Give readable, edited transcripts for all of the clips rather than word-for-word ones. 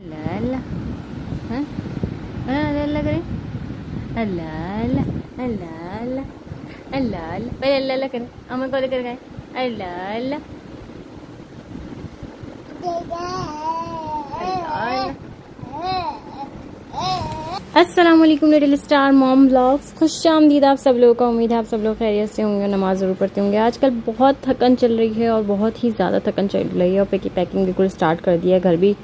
अल्लाह अल्लाह, हाँ अल्लाह अल्लाह करें, अल्लाह अल्लाह अल्लाह अल्लाह अल्लाह अल्लाह, पहले अल्लाह अल्लाह करें, अमन को लेकर गए अल्लाह अल्लाह अस्सलाम वालेकुम लिटिल स्टार मॉम व्लॉग्स। खुश आमदीद आप सब लोगों का। उम्मीद है आप सब लोग खैरियत से होंगे, नमाज ज़रूर पढ़ते होंगे। आजकल बहुत थकन चल रही है और बहुत ही ज़्यादा थकन चल रही है और पैकिंग बिल्कुल स्टार्ट कर दिया है। घर भी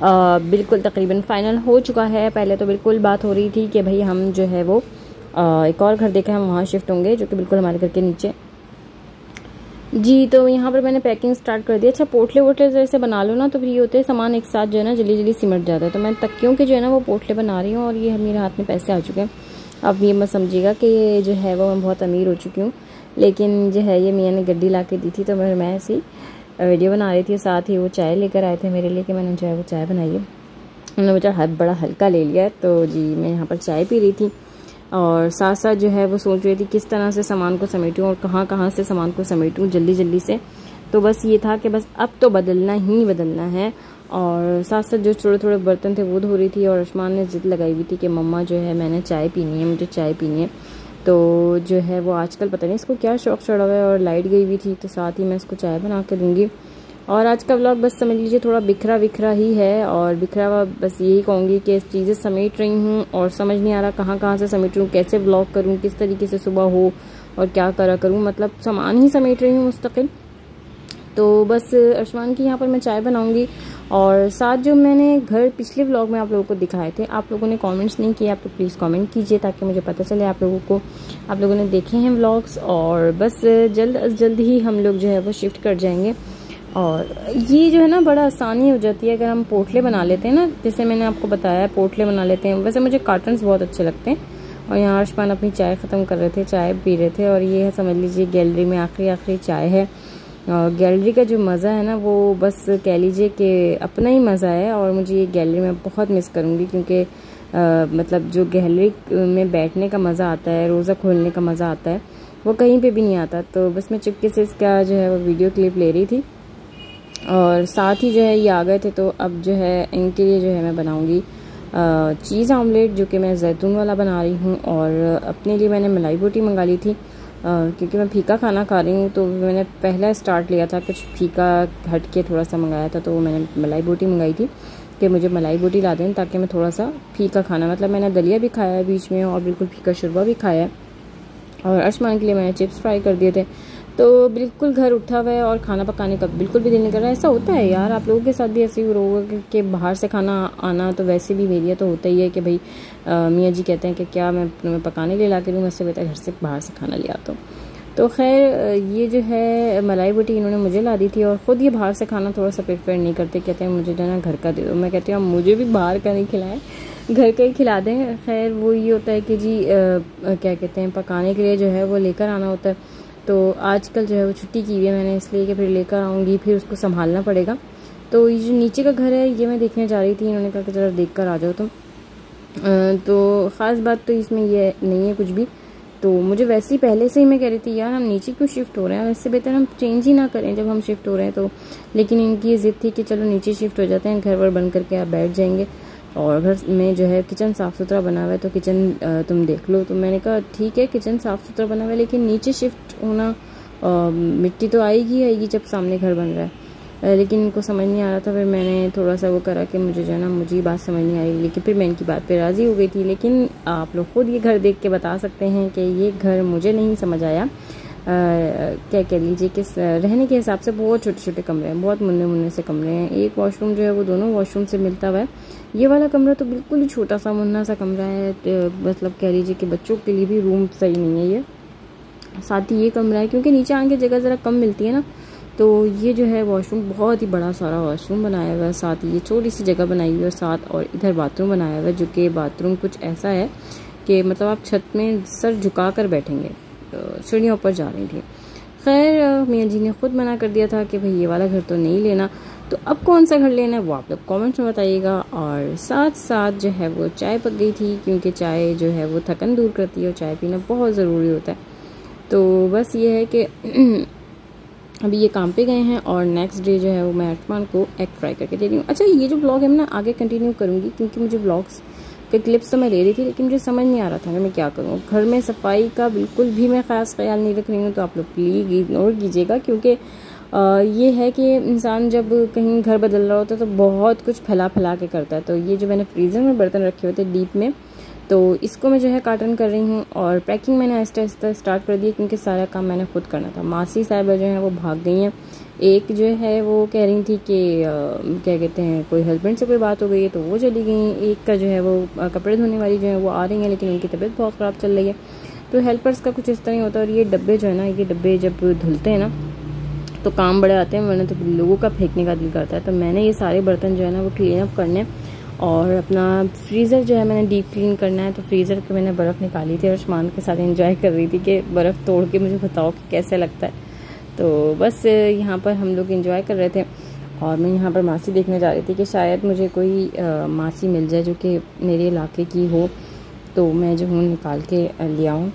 बिल्कुल तकरीबन फाइनल हो चुका है। पहले तो बिल्कुल बात हो रही थी कि भाई हम जो है वो एक और घर देखा, हम वहाँ शिफ्ट होंगे जो कि बिल्कुल हमारे घर के नीचे जी। तो यहाँ पर मैंने पैकिंग स्टार्ट कर दिया। अच्छा, पोटले वोटले जैसे बना लो ना तो फ्री होते हैं सामान, एक साथ जो है ना जल्दी जल्दी सिमट जाता है। तो मैं तकियों के जो है ना वो पोटले बना रही हूँ और ये मेरे हाथ में पैसे आ चुके हैं। अब ये मत समझिएगा कि ये जो है वो मैं बहुत अमीर हो चुकी हूँ, लेकिन जो है ये मियाँ ने गड्डी ला के दी थी तो मैं ऐसी वीडियो बना रही थी। साथ ही वो चाय लेकर आए थे मेरे लिए कि मैंने जो है वो चाय बनाई है। उन्होंने मुझे बड़ा हल्का ले लिया है तो जी मैं यहाँ पर चाय पी रही थी और साथ साथ जो है वो सोच रही थी किस तरह से सामान को समेटूं और कहाँ कहाँ से सामान को समेटूं जल्दी जल्दी से। तो बस ये था कि बस अब तो बदलना ही बदलना है। और साथ साथ जो थोड़े थोड़े बर्तन थे वो धो रही थी और आसमान ने ज़िद लगाई हुई थी कि मम्मा जो है मैंने चाय पीनी है, मुझे चाय पीनी है। तो जो है वो आजकल पता नहीं इसको क्या शौक़ चढ़ा हुआ है और लाइट गई हुई थी तो साथ ही मैं इसको चाय बना के दूँगी। और आज का व्लॉग बस समझ लीजिए थोड़ा बिखरा बिखरा ही है और बिखरा हुआ बस यही कहूँगी कि चीज़ें समेट रही हूँ और समझ नहीं आ रहा कहाँ कहाँ से समेटूँ, कैसे व्लॉग करूँ, किस तरीके से सुबह हो और क्या करूँ। मतलब सामान ही समेट रही हूँ मुस्तकिल। तो बस अर्शमान की यहाँ पर मैं चाय बनाऊँगी। और साथ जो मैंने घर पिछले व्लॉग में आप लोगों को दिखाए थे, आप लोगों ने कमेंट्स नहीं किए, आप लोग प्लीज़ कमेंट कीजिए ताकि मुझे पता चले आप लोगों ने देखे हैं व्लॉग्स। और बस जल्द अज जल्द ही हम लोग जो है वो शिफ्ट कर जाएंगे। और ये जो है ना बड़ा आसानी हो जाती है अगर हम पोटले बना लेते हैं ना, जैसे मैंने आपको बताया पोटले बना लेते हैं। वैसे मुझे कार्टन्स बहुत अच्छे लगते हैं। और यहाँ अर्शमान अपनी चाय ख़त्म कर रहे थे, चाय पी रहे थे। और ये है समझ लीजिए गैलरी में आखिरी चाय है। और गैलरी का जो मज़ा है ना वो बस कह लीजिए कि अपना ही मज़ा है। और मुझे ये गैलरी में बहुत मिस करूँगी क्योंकि मतलब जो गैलरी में बैठने का मज़ा आता है, रोज़ा खोलने का मज़ा आता है, वो कहीं पर भी नहीं आता। तो बस मैं चुपके से इसका जो है वो वीडियो क्लिप ले रही थी और साथ ही जो है ये आ गए थे। तो अब जो है इनके लिए जो है मैं बनाऊंगी चीज़ आमलेट, जो कि मैं जैतून वाला बना रही हूँ। और अपने लिए मैंने मलाई बोटी मंगा ली थी क्योंकि मैं फीका खाना खा रही हूँ। तो मैंने पहला स्टार्ट लिया था, कुछ फीका हट के थोड़ा सा मंगाया था। तो मैंने मलाई बोटी मंगाई थी कि मुझे मलाई बोटी ला दें ताकि मैं थोड़ा सा फीका खाना, मतलब मैंने दलिया भी खाया है बीच में और बिल्कुल फीका शोरबा भी खाया है। और अर्शमान के लिए मैंने चिप्स फ्राई कर दिए थे। तो बिल्कुल घर उठा हुआ है और खाना पकाने का बिल्कुल भी दिल नहीं कर रहा है। ऐसा होता है यार, आप लोगों के साथ भी ऐसे ही होगा कि बाहर से खाना आना। तो वैसे भी मेरी तो होता ही है कि भाई मियाँ जी कहते हैं कि क्या मैं पकाने के लिए ला के दूँ, इससे बेहतर घर से बाहर से खाना ले आता हूँ। तो खैर ये जो है मलाई बोटी इन्होंने मुझे ला दी थी और ख़ुद ये बाहर से खाना थोड़ा सा प्रेफर नहीं करते, कहते हैं मुझे जो है ना घर का दे दो। मैं कहती हूँ मुझे भी बाहर का नहीं खिलाएं, घर का ही खिला दें। खैर वो ये होता है कि जी क्या कहते हैं पकाने के लिए जो है वो लेकर आना होता है। तो आजकल जो है वो छुट्टी की हुई है मैंने, इसलिए कि फिर लेकर आऊँगी फिर उसको संभालना पड़ेगा। तो ये जो नीचे का घर है ये मैं देखने जा रही थी, इन्होंने कहा कि ज़रा देख कर आ जाओ तुम। तो ख़ास बात तो इसमें ये नहीं है कुछ भी। तो मुझे वैसे ही पहले से ही मैं कह रही थी यार हम नीचे क्यों शिफ्ट हो रहे हैं, इससे बेहतर हम चेंज ही ना करें जब हम शिफ्ट हो रहे हैं। तो लेकिन इनकी ये ज़िद थी कि चलो नीचे शिफ्ट हो जाते हैं, घर वर बंद करके आप बैठ जाएंगे। और घर में जो है किचन साफ़ सुथरा बना हुआ है तो किचन तुम देख लो। तो मैंने कहा ठीक है किचन साफ़ सुथरा बना हुआ है लेकिन नीचे शिफ्ट होना मिट्टी तो आएगी जब सामने घर बन रहा है। लेकिन इनको समझ नहीं आ रहा था। फिर मैंने थोड़ा सा वो करा कि मुझे जो है ना मुझे बात समझ नहीं आ रही, लेकिन फिर मैं इनकी बात पे राज़ी हो गई थी। लेकिन आप लोग खुद ये घर देख के बता सकते हैं कि ये घर मुझे नहीं समझ आया। क्या कह लीजिए कि रहने के हिसाब से बहुत छोटे छोटे कमरे हैं, बहुत मुन्ने मुन्ने से कमरे हैं। एक वॉशरूम जो है वो दोनों वॉशरूम से मिलता हुआ है। ये वाला कमरा तो बिल्कुल ही छोटा सा मुन्ना सा कमरा है। मतलब कह लीजिए कि बच्चों के लिए भी रूम सही नहीं है ये। साथ ही ये कमरा है क्योंकि नीचे आने की जगह ज़रा कम मिलती है ना, तो ये जो है वॉशरूम बहुत ही बड़ा सारा वॉशरूम बनाया हुआ है। साथ ही ये छोटी सी जगह बनाई हुई है और साथ और इधर बाथरूम बनाया हुआ है, जो कि बाथरूम कुछ ऐसा है कि मतलब आप छत में सर झुका कर बैठेंगे। सीढ़ियों पर जा रही थी। खैर मियाँ जी ने खुद मना कर दिया था कि भाई ये वाला घर तो नहीं लेना। तो अब कौन सा घर लेना है वो आप लोग कमेंट्स में बताइएगा। और साथ साथ जो है वो चाय पक गई थी क्योंकि चाय जो है वो थकन दूर करती है और चाय पीना बहुत ज़रूरी होता है। तो बस ये है कि अभी ये काम पे गए हैं और नेक्स्ट डे जो है वो मैं अरमान को एग फ्राई करके दे रही हूँ। अच्छा, ये जो ब्लॉग है मैं ना आगे कंटिन्यू करूँगी, क्योंकि मुझे ब्लॉग्स के क्लिप्स तो मैं ले रही थी, लेकिन मुझे समझ नहीं आ रहा था कि मैं क्या करूँ। घर में सफाई का बिल्कुल भी मैं ख़ास ख्याल नहीं रख रही हूँ, तो आप लोग प्लीज़ इग्नोर कीजिएगा, क्योंकि ये है कि इंसान जब कहीं घर बदल रहा होता है तो बहुत कुछ फैला के करता है। तो ये जो मैंने फ्रीज़र में बर्तन रखे हुए थे डीप में, तो इसको मैं जो है कार्टन कर रही हूँ और पैकिंग मैंने आहिस्ता आहिस्ता स्टार्ट कर दी, क्योंकि सारा काम मैंने खुद करना था। मासी साहिबा जो है वो भाग गई हैं। एक जो है वो कह रही थी कि क्या कहते हैं, कोई हस्बैंड से कोई बात हो गई है, तो वो चली गई। एक का जो है वो कपड़े धोने वाली जो है वो आ रही हैं, लेकिन उनकी तबीयत बहुत ख़राब चल रही है। तो हेल्पर्स का कुछ इस तरह होता है। और ये डब्बे जो है ना, ये डब्बे जब धुलते हैं ना तो काम बड़े आते हैं, वरना तो लोगों का फेंकने का दिल करता है। तो मैंने ये सारे बर्तन जो है ना वो क्लीन अप करने, और अपना फ्रीज़र जो है मैंने डीप क्लीन करना है। तो फ्रीज़र के मैंने बर्फ़ निकाली थी और उस्मान के साथ एंजॉय कर रही थी कि बर्फ़ तोड़ के मुझे बताओ कि कैसे लगता है। तो बस यहाँ पर हम लोग एंजॉय कर रहे थे, और मैं यहाँ पर मासी देखने जा रही थी कि शायद मुझे कोई मासी मिल जाए जो कि मेरे इलाके की हो, तो मैं जो हूँ निकाल के ले आऊँ।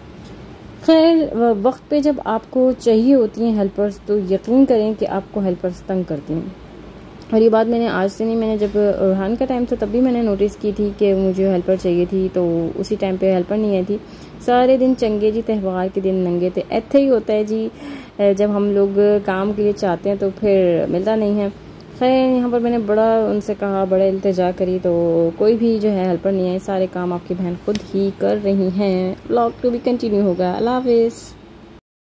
खैर, वक्त पे जब आपको चाहिए होती हैं हेल्पर्स, तो यकीन करें कि आपको हेल्पर्स तंग करती हैं। और ये बात मैंने आज से नहीं, मैंने जब रुहान का टाइम था तब भी मैंने नोटिस की थी कि मुझे हेल्पर चाहिए थी, तो उसी टाइम पे हेल्पर नहीं आई थी। सारे दिन चंगे जी, त्यौहार के दिन नंगे थे। ऐसे ही होता है जी, जब हम लोग काम के लिए चाहते हैं तो फिर मिलता नहीं है। खैर, यहाँ पर मैंने बड़ा उनसे कहा, बड़ा इल्तिजा करी, तो कोई भी जो है हेल्पर नहीं है। सारे काम आपकी बहन खुद ही कर रही हैं। व्लॉग तो भी कंटिन्यू होगा। अल्लाह हाफिज़।